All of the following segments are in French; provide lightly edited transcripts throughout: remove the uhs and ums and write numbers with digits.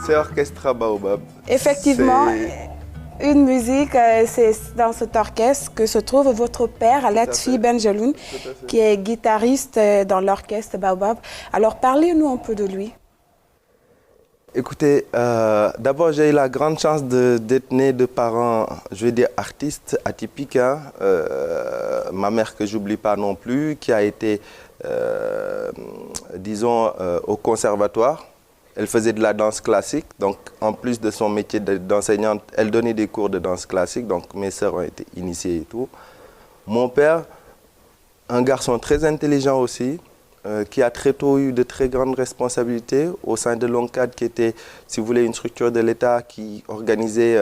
C'est Orchestra Baobab. Effectivement, une musique, c'est dans cet orchestre que se trouve votre père, Latfi Benjeloun, qui est guitariste dans l'orchestre Baobab. Alors parlez-nous un peu de lui. Écoutez, d'abord j'ai eu la grande chance d'être né de parents, je vais dire artistes atypiques. Hein. Ma mère que j'oublie pas non plus, qui a été, disons, au conservatoire. Elle faisait de la danse classique, donc en plus de son métier d'enseignante, elle donnait des cours de danse classique, donc mes sœurs ont été initiées et tout. Mon père, un garçon très intelligent aussi, qui a très tôt eu de très grandes responsabilités au sein de l'ONCAD, qui était, si vous voulez, une structure de l'État qui organisait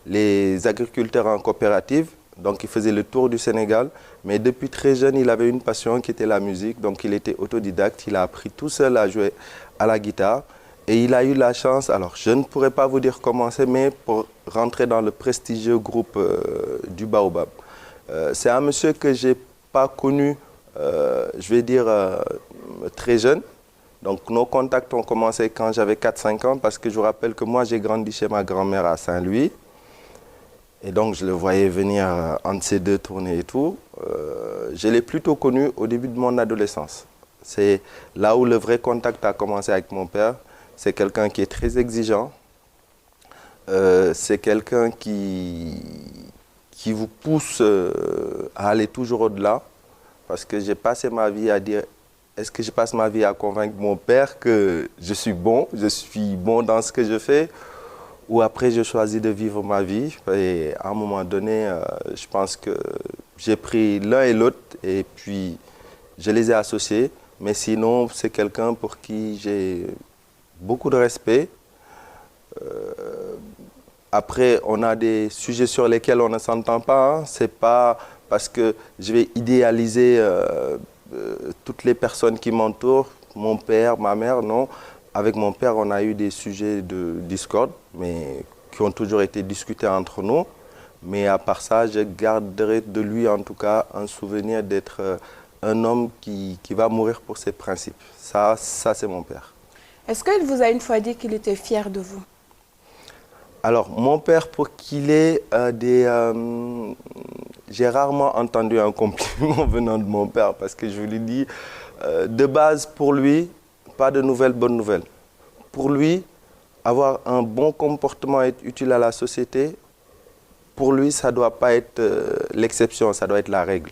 les agriculteurs en coopérative. Donc il faisait le tour du Sénégal, mais depuis très jeune, il avait une passion qui était la musique, donc il était autodidacte, il a appris tout seul à jouer à la guitare. Et il a eu la chance, alors je ne pourrais pas vous dire comment c'est, mais pour rentrer dans le prestigieux groupe du Baobab. C'est un monsieur que je n'ai pas connu, je vais dire, très jeune. Donc nos contacts ont commencé quand j'avais 4-5 ans, parce que je vous rappelle que moi j'ai grandi chez ma grand-mère à Saint-Louis. Et donc je le voyais venir entre ces deux tournées et tout. Je l'ai plutôt connu au début de mon adolescence. C'est là où le vrai contact a commencé avec mon père. C'est quelqu'un qui est très exigeant. C'est quelqu'un qui vous pousse à aller toujours au-delà. Parce que j'ai passé ma vie à dire, est-ce que je passe ma vie à convaincre mon père que je suis bon dans ce que je fais, ou après je choisis de vivre ma vie. Et à un moment donné, je pense que j'ai pris l'un et l'autre et puis je les ai associés. Mais sinon, c'est quelqu'un pour qui j'ai beaucoup de respect. Après, on a des sujets sur lesquels on ne s'entend pas. Hein. C'est pas parce que je vais idéaliser toutes les personnes qui m'entourent, mon père, ma mère, non. Avec mon père, on a eu des sujets de discorde, mais qui ont toujours été discutés entre nous. Mais à part ça, je garderai de lui, en tout cas, un souvenir d'être un homme qui va mourir pour ses principes. Ça c'est mon père. Est-ce qu'il vous a une fois dit qu'il était fier de vous? Alors, mon père, pour qu'il ait j'ai rarement entendu un compliment venant de mon père, parce que je vous l'ai dit, de base, pour lui, pas de nouvelles, bonnes nouvelles. Pour lui, avoir un bon comportement et être utile à la société, pour lui, ça ne doit pas être l'exception, ça doit être la règle.